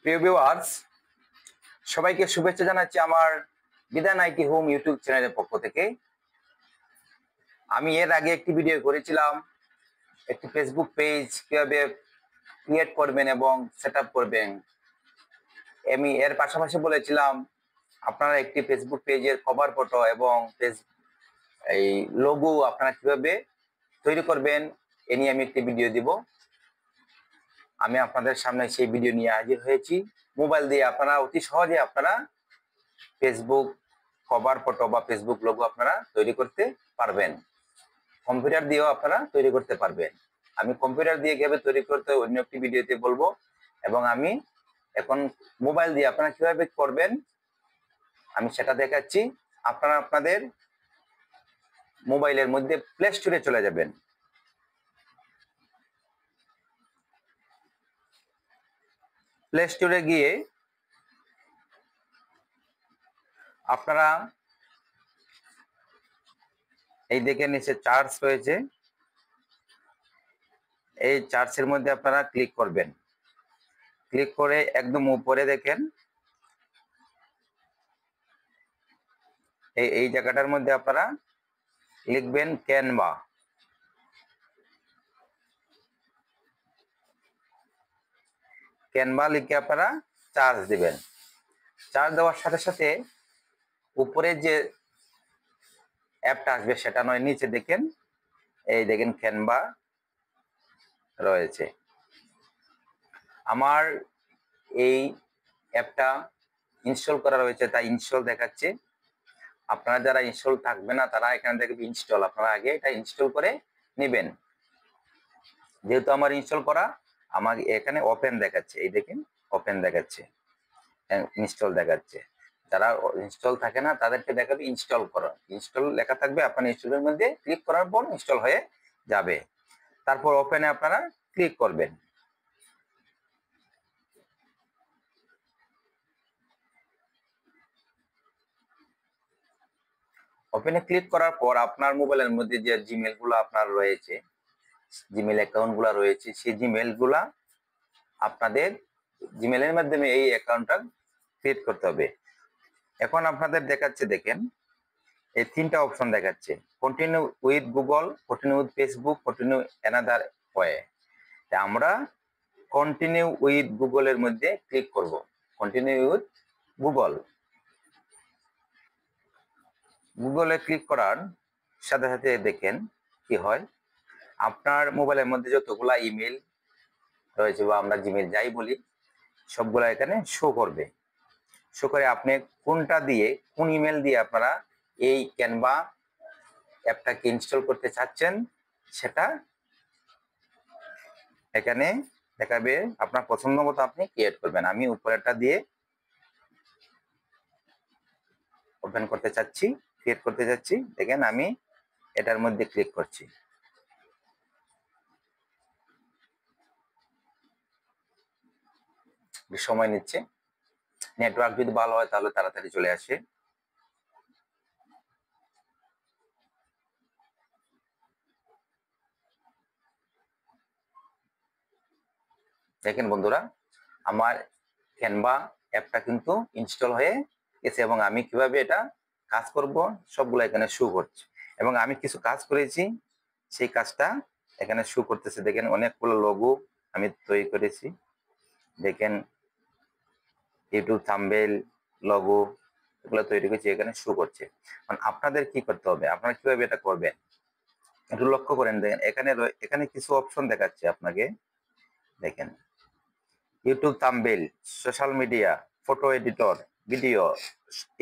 প্রিয় ভিউয়ার্স, সবাইকে শুভেচ্ছা জানাচ্ছি আমার বিধান আইটি হোম ইউটিউব চ্যানেলের পক্ষ থেকে। আমি এর আগে একটি ভিডিও করেছিলাম একটি ফেসবুক পেজ কিভাবে ক্রিয়েট করবেন এবং সেট আপ করবেন। আমি এর পাশাপাশি বলেছিলাম আপনারা একটি ফেসবুক পেজের কভার ফটো এবং এই লোগো আপনারা কিভাবে তৈরি করবেন এ নিয়ে আমি একটি ভিডিও দিব। আমি আপনাদের সামনে সেই ভিডিও নিয়ে হাজির হয়েছি। মোবাইল দিয়ে আপনারা অতি সহজে আপনারা ফেসবুক কভার ফটো বা ফেসবুক লোগো আপনারা তৈরি করতে পারবেন। কম্পিউটার দিয়েও আপনারা তৈরি করতে পারবেন। আমি কম্পিউটার দিয়ে কিভাবে তৈরি করতে অন্য একটি ভিডিওতে বলবো, এবং আমি এখন মোবাইল দিয়ে আপনারা কিভাবে করবেন আমি সেটা দেখাচ্ছি। আপনারা আপনাদের মোবাইলের মধ্যে প্লে স্টোরে চলে যাবেন। প্লে স্টোরে গিয়ে আপনারা এই দেখে নিচে চার্জ রয়েছে, এই চার্জের মধ্যে আপনারা ক্লিক করবেন। ক্লিক করে একদম উপরে দেখেন এই জায়গাটার মধ্যে আপনারা লিখবেন ক্যানভা। ক্যানভা লিখে আপনারা চার্জ দিবেন। চার্জ দেওয়ার সাথে সাথে উপরে যে অ্যাপটা আসবে সেটা নয়, নিচে দেখেন এই দেখেন ক্যানভা রয়েছে। আমার এই অ্যাপটা ইনস্টল করা রয়েছে, তাই ইনস্টল দেখাচ্ছে। আপনারা যারা ইনস্টল থাকবে না তারা এখানে দেখবে ইনস্টল, আপনারা আগে এটা ইনস্টল করে নেবেন। যেহেতু আমার ইনস্টল করা, আমার এখানে ওপেন দেখাচ্ছে, এই দেখেন ওপেন দেখাচ্ছে, ইনস্টল দেখাচ্ছে। যারা ইনস্টল থাকে না তাদেরকে দেখাবে ইনস্টল করো, ইনস্টল লেখা থাকবে, আপনার ইনস্টলের মধ্যে ক্লিক করার পর ইনস্টল হয়ে যাবে। তারপর ওপেনে আপনারা ক্লিক করবেন। ওপেনে ক্লিক করার পর আপনার মোবাইলের মধ্যে যে জিমেল গুলো আপনার রয়েছে, জিমেল অ্যাকাউন্ট গুলা রয়েছে, সেই জিমেল গুলা আপনাদের জিমেলের মাধ্যমে এই অ্যাকাউন্টটা ক্রিয়েট করতে হবে। এখন আপনাদের দেখাচ্ছে, দেখেন এই তিনটা অপশন দেখাচ্ছে, continue with Google, continue with Facebook, continue another way. আমরা কন্টিনিউ উইথ গুগলের মধ্যে ক্লিক করব। কন্টিনিউ উইথ গুগল, গুগলে ক্লিক করার সাথে সাথে দেখেন কি হয়, আপনার মোবাইলের মধ্যে যতগুলা ইমেল রয়েছে বা আমরা জিমেল যাই বলি সবগুলা এখানে শো করবে। শো করে আপনি কোনটা দিয়ে, কোন ইমেল দিয়ে আপনারা এই ক্যানভা অ্যাপটাকে ইনস্টল করতে চাচ্ছেন সেটা এখানে দেখাবে। আপনার পছন্দ মতো আপনি ক্রিয়েট করবেন। আমি উপরেরটা দিয়ে ওপেন করতে চাচ্ছি, ক্রিয়েট করতে চাচ্ছি। দেখেন আমি এটার মধ্যে ক্লিক করছি। সময় নিচ্ছে, নেটওয়ার্ক যদি ভালো হয় তাহলে তাড়াতাড়ি চলে আসে। দেখেন বন্ধুরা, আমার ক্যানভা অ্যাপটা কিন্তু ইনস্টল হয়ে গেছে এবং আমি কিভাবে এটা কাজ করব সবগুলো এখানে শো করছে। এবং আমি কিছু কাজ করেছি, সেই কাজটা এখানে শো করতেছে। দেখেন অনেকগুলো লোগো আমি তৈরি করেছি, দেখেন ইউটিউব থাম্বনেইল, লোগো এগুলো তৈরি করেছি, এখানে শো করছে। আপনাদের কি করতে হবে, আপনারা কিভাবে এটা করবেন একটু লক্ষ্য করেন। দেখেন এখানে কিছু অপশন দেখাচ্ছে আপনাকে, দেখেন YouTube thumbnail, social media, photo editor, video,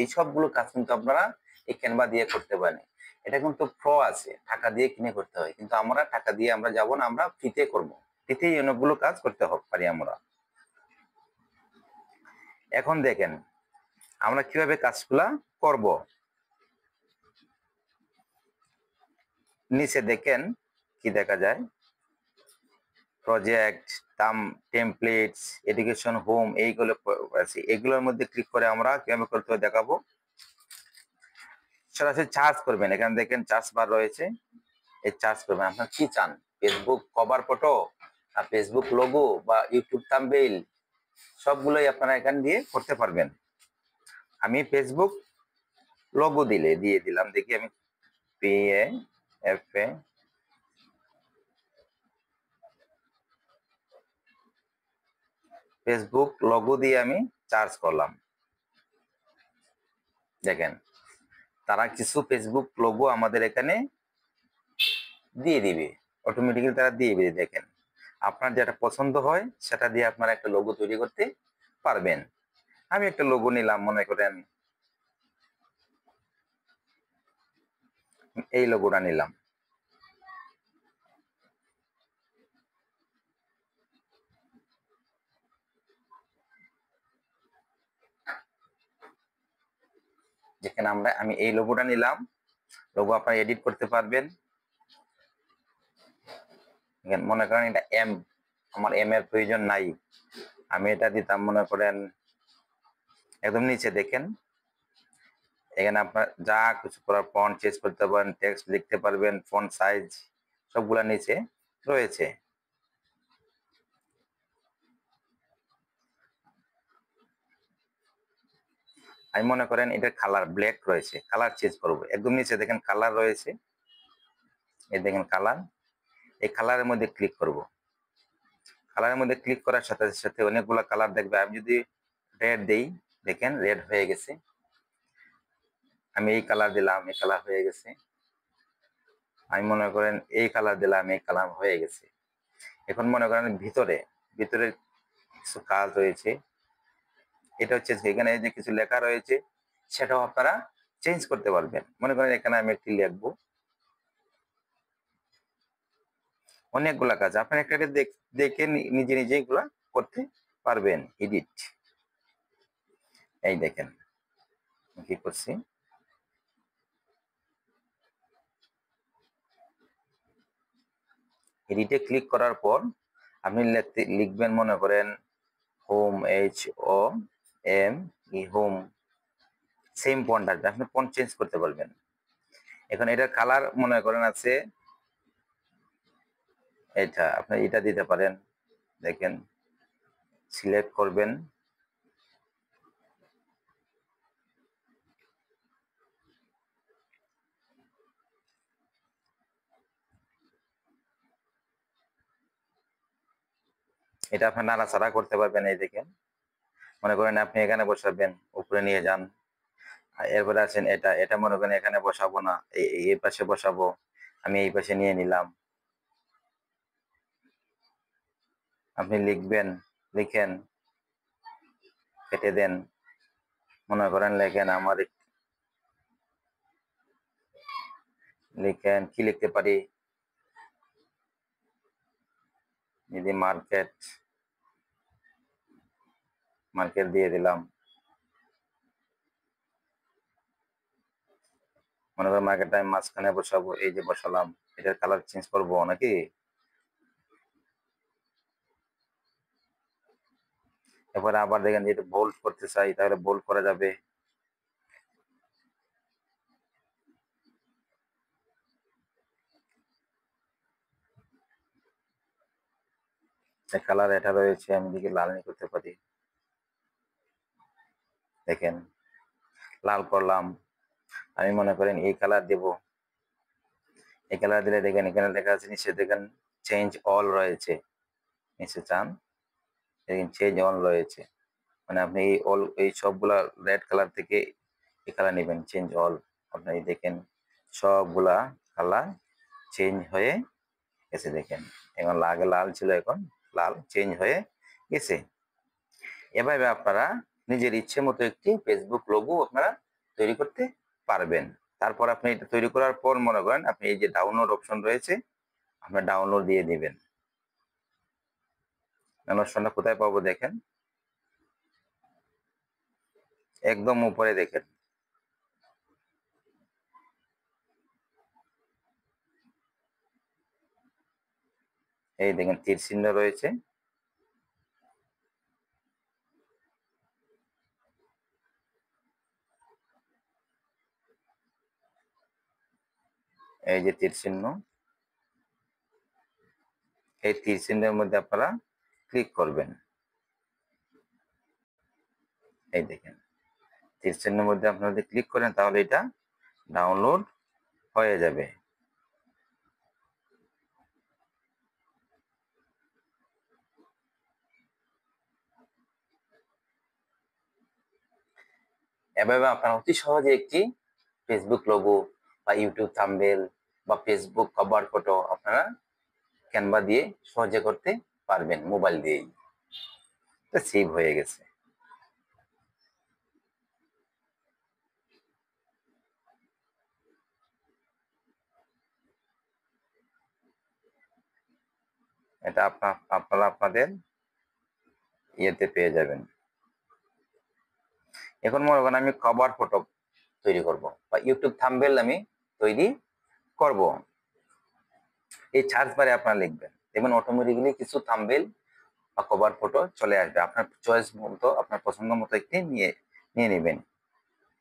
এই সবগুলো কাজ কিন্তু আপনারা এই ক্যানভা দিয়ে করতে পারেন। এটা কিন্তু প্রো আছে, টাকা দিয়ে কিনে করতে হয়, কিন্তু আমরা টাকা দিয়ে আমরা যাব না, আমরা ফ্রিতে করবো। ফ্রিতেই অনেকগুলো কাজ করতে পারি আমরা। এখন দেখেন আমরা কিভাবে কাজগুলা করব। নিচে দেখেন কি দেখা যায়, প্রজেক্ট, টেমপ্লেটস, এডুকেশন, হোম, এইগুলো আছে। এগুলোর মধ্যে ক্লিক করে আমরা কিভাবে করতে হবে দেখাবো। সরাসরি চার্জ করবেন, এখানে দেখেন চার্জ বার রয়েছে, এই চার্জ করবেন। আপনার কি চান, Facebook cover photo, Facebook logo, বা ইউটিউব থাম্বনেইল, সবগুলোই আপনারা এখান দিয়ে করতে পারবেন। আমি ফেসবুক লোগো দিয়ে দিলাম, দেখি আমি PAFA ফেসবুক লোগো দিয়ে আমি সার্চ করলাম। দেখেন তারা কিছু ফেসবুক লোগো আমাদের এখানে দিয়ে দিবে, অটোমেটিক্যালি তারা দিয়ে দিবে। দেখেন আপনার যেটা পছন্দ হয় সেটা দিয়ে আপনারা একটা লোগো তৈরি করতে পারবেন। আমি একটা লোগো নিলাম, মনে করেন এই লোগোটা নিলাম। যেখানে আমি এই লোগোটা নিলাম, লোগো আপনারা এডিট করতে পারবেন। মনে করেন এটা আমার এর প্রয়োজন নাই, আমি এটা দিতাম মনে করেন একদম নিচে। দেখেন এখানে আপনার যা কিছু করার ফন্ট চেঞ্জ করতে পারেন, টেক্সট লিখতে পারবেন, ফন্ট সাইজ সবগুলা নিচে রয়েছে। আমি মনে করেন এটার কালার ব্ল্যাক রয়েছে, কালার চেঞ্জ করবো, একদম নিচে দেখেন কালার রয়েছে, এই দেখেন কালার, এই কালারের মধ্যে ক্লিক করব। কালারের মধ্যে ক্লিক করার সাথে সাথে অনেকগুলো কালার দেখবে। আমি যদি রেড দেই, দেখেন রেড হয়ে গেছে। আমি এই কালার দিলাম, এই কালার হয়ে গেছে। আমি মনে করেন এই কালার দিলাম, এই কালার হয়ে গেছে। এখন মনে করেন ভিতরে কিছু কাজ রয়েছে, এটা হচ্ছে এখানে যে কিছু লেখা রয়েছে সেটাও আপনারা চেঞ্জ করতে পারবেন। মনে করেন এখানে আমি একটি লিখবো, অনেকগুলা কাজ আপনার একটা দেখে নিজে নিজে এগুলা করতে পারবেন। এডিট, এই দেখেন কি করছি, এডিটে ক্লিক করার পর আপনি লিখবেন মনে করেন home, HOME, home, same font আসবে, আপনি ফন্ট চেঞ্জ করতে পারবেন। এখন এটার কালার মনে করেন আছে এটা, আপনি এটা দিতে পারেন। দেখেন সিলেক্ট করবেন, এটা আপনি নাড়াচাড়া করতে পারবেন। এই দেখেন মনে করেন আপনি এখানে বসাবেন, উপরে নিয়ে যান। এরপরে আছেন এটা, এটা মনে করেন এখানে বসাবো না, এই পাশে বসাবো, আমি এই পাশে নিয়ে নিলাম। আপনি লিখবেন, লিখেন, কেটে দেন। মনে করেন লেখেন লিখেন কি লিখতে পারি, যদি মার্কেট দিয়ে দিলাম। মনে করেন মার্কেটটা আমি মাঝখানে বসাবো, এই যে বসালাম। এটার কালার চেঞ্জ করবো নাকি, এরপরে আবার দেখেন যেটা বোল্ড করতে চাই তাহলে বোল্ড করা যাবে। কালার এটা রয়েছে, আমি দিকে লাল করতে পারি। দেখেন লাল করলাম, আমি মনে করেন এই কালার দেব, এই কালার দিলে দেখেন এখানে লেখা আছে নিচে দেখেন চেঞ্জ অল রয়েছে, নিচে চান দেখেন চেঞ্জ অল রয়েছে। মানে আপনি এই সবগুলা রেড কালার থেকে এই কালার নেবেন, চেঞ্জ অল। আপনি দেখেন সবগুলা কালার চেঞ্জ হয়ে গেছে। দেখেন এখন আগে লাল ছিল, এখন লাল চেঞ্জ হয়ে গেছে। এভাবে আপনারা নিজের ইচ্ছে মতো একটি ফেসবুক লোগো আপনারা তৈরি করতে পারবেন। তারপর আপনি এটা তৈরি করার পর মনে করেন আপনি এই যে ডাউনলোড অপশন রয়েছে, আপনার ডাউনলোড দিয়ে দিবেন। অপশনটা কোথায় পাবো দেখেন, একদম উপরে দেখেন, এই দেখেন তীর চিহ্ন রয়েছে, এই যে তীর চিহ্ন, এই তীর চিহ্নের মধ্যে আপনারা ক্লিক করবেন। এই দেখেন তীর চিহ্নের মধ্যে আপনারা যদি ক্লিক করেন তাহলে এটা ডাউনলোড হয়ে যাবে। এভাবে আপনারা অতি সহজে একটি ফেসবুক লোগো বা ইউটিউব থাম্বনেল বা ফেসবুক কভার ফটো আপনারা ক্যানভা দিয়ে সহজে করতে পারবেন মোবাইল দিয়েই। সেভ হয়ে গেছে। এটা আপনারা আপনাদের ইয়েতে পেয়ে যাবেন। এখন মনে করেন আমি কভার ফটো তৈরি করব বা ইউটিউব থাম্বনেল আমি তৈরি করব। এই সার্চ বারে আপনারা লিখবেন, দেখবেন অটোমেটিক্যালি কিছু থাম্বনেল বা কভার ফটো চলে আসবে। আপনার চয়েস মতো আপনার পছন্দ মতো একটি নিয়ে নেবেন।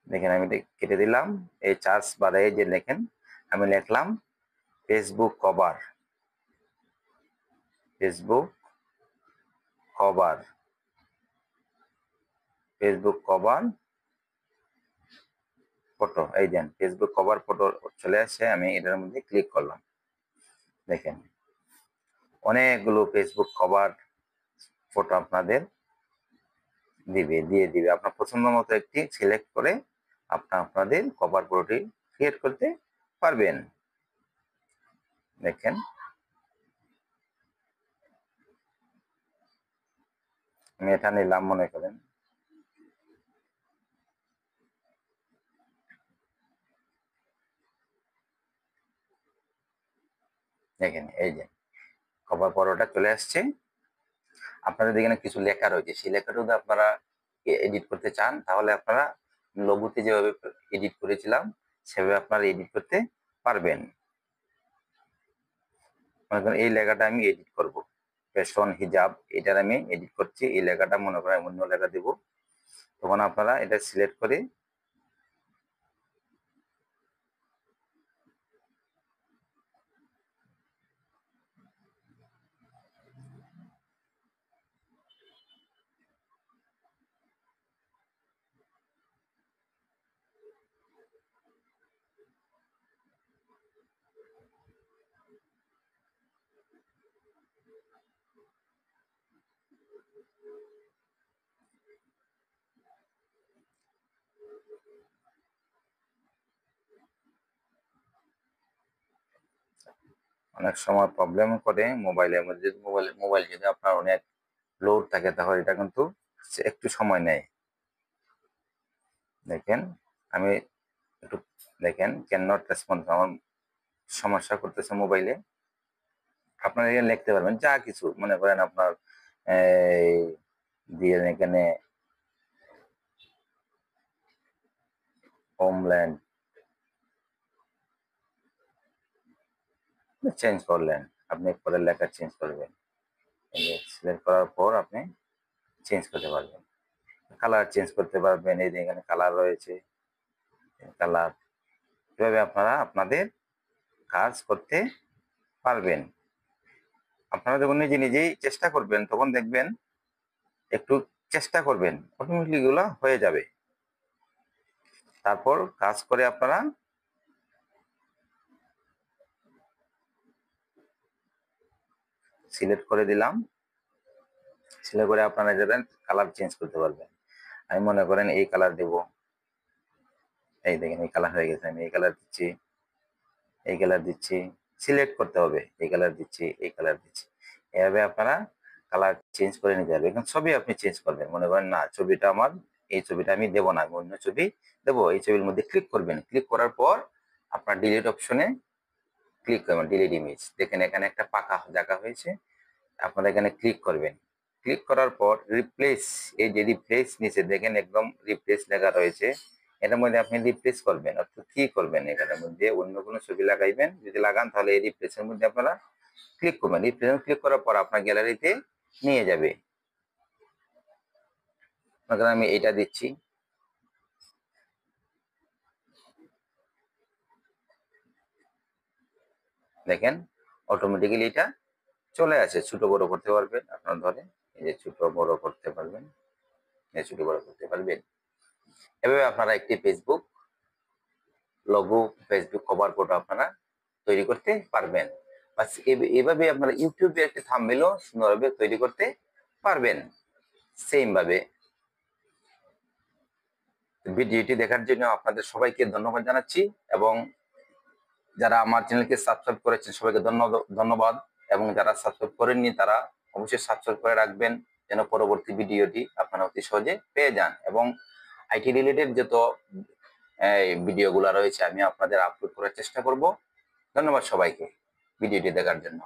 দেখেন আমি কেটে দিলাম। এই সার্চ বারে যে লেখেন আমি লিখলাম Facebook cover, Facebook cover, Facebook cover photo. এই দেন ফেসবুক কভার ফটো চলে আসছে, আমি এটার মধ্যে ক্লিক করলাম। দেখেন অনেকগুলো ফেসবুক কভার ফটো আপনাদের দিয়ে দিবে। আপনার পছন্দ মতো একটি সিলেক্ট করে আপনাদের কভার ফটোটি ক্রিয়েট করতে পারবেন। দেখেন আমি এটা নিলাম মনে করেন, দেখেন এই যে কভার ফটোটা চলে আসছে। আপনাদের এখানে কিছু লেখা রয়েছে, সেই লেখাটা যদি আপনারা এডিট করতে চান তাহলে আপনারা লোগোতে যেভাবে এডিট করেছিলাম সেভাবে আপনারা এডিট করতে পারবেন। মনে করেন এই লেখাটা আমি এডিট করব, ফ্যাশন হিজাব, এটার আমি এডিট করছি। এই লেখাটা মনে করেন অন্য লেখা দেব, তখন আপনারা এটা সিলেক্ট করে অনেক সময় প্রবলেম করে মোবাইলের মধ্যে। মোবাইল যদি আপনার অনেক লোড থাকে তাহলে এটা কিন্তু একটু সময় নেয়। দেখেন আমি একটু দেখেন ক্যান নট রেসপন্স, আমার সমস্যা করতেছে মোবাইলে। আপনারা এখানে লিখতে পারবেন যা কিছু মনে করেন আপনার দিয়ে এখানে হোমল্যান্ড চেঞ্জ করলেন, আপনি পরের লেখা চেঞ্জ করবেন। সিলেক্ট করার পর আপনি চেঞ্জ করতে পারবেন, কালার চেঞ্জ করতে পারবেন। এই যে এখানে কালার রয়েছে, কালার। এভাবে আপনারা আপনাদের কাজ করতে পারবেন। আপনারা যখন নিজেই চেষ্টা করবেন তখন দেখবেন, একটু চেষ্টা করবেন অটোমেটিকলি এগুলো হয়ে যাবে। তারপর কাজ করে আপনারা সিলেক্ট করে দিলাম, সিলেক্ট করে আপনারা যাবেন কালার চেঞ্জ করতে পারবেন। আমি মনে করেন এই কালার দেব, এই দেখেন এই কালার হয়ে গেছে। আমি এই কালার দিচ্ছি, এই কালার দিচ্ছি, সিলেক্ট করতে হবে, এই কালার দিচ্ছি, এই কালার দিচ্ছি। এভাবে আপনারা কালার চেঞ্জ করে নিতে হবে। এখন ছবি আপনি চেঞ্জ করবেন, মনে করেন না ছবিটা আমার, এই ছবিটা আমি দেবো না, আমি অন্য ছবি দেবো। এই ছবির মধ্যে ক্লিক করবেন, ক্লিক করার পর আপনার ডিলিট অপশনে ক্লিক করবেন, ডিলিট ইমেজ। দেখেন এখানে একটা পাকা জায়গা হয়েছে, আপনারা এখানে ক্লিক করবেন। ক্লিক করার পর রিপ্লেস, এই যে রিপ্লেস নিচে দেখেন একদম রিপ্লেস লেখা রয়েছে, এটার মধ্যে আপনি রিপ্লেস করবেন। অর্থাৎ কি করবেন, এখানের মধ্যে অন্য কোনো ছবি লাগাইবেন, যদি লাগান তাহলে এই রিপ্লেসের মধ্যে আপনারা ক্লিক করবেন। রিপ্লেস ক্লিক করার পর আপনার গ্যালারিতে নিয়ে যাবে। আমি এটা দিচ্ছি, দেখেন অটোমেটিক্যালি এটা চলে আসে। ছোট বড় করতে পারবেন আপনার, ধরে এই যে ছোট বড় করতে পারবেন, এই ছোট বড় করতে পারবেন। এভাবে আপনারা একটি Facebook logo, Facebook cover photo আপনারা তৈরি করতে পারবেন। বাস এভাবে আপনারা ইউটিউবে একটি থাম্বনেলও সুন্দরভাবে তৈরি করতে পারবেন। সেম ভাবে ভিডিওটি দেখার জন্য আপনাদের সবাইকে ধন্যবাদ জানাচ্ছি, এবং যারা আমার চ্যানেলকে সাবস্ক্রাইব করেছেন সবাইকে ধন্যবাদ, এবং যারা সাবস্ক্রাইব করেননি তারা অবশ্যই সাবস্ক্রাইব করে রাখবেন, যেন পরবর্তী ভিডিওটি আপনারা অতি সহজে পেয়ে যান। এবং আইটি রিলেটেড যত ভিডিওগুলো রয়েছে আমি আপনাদের আপলোড করার চেষ্টা করব। ধন্যবাদ সবাইকে ভিডিওটি দেখার জন্য।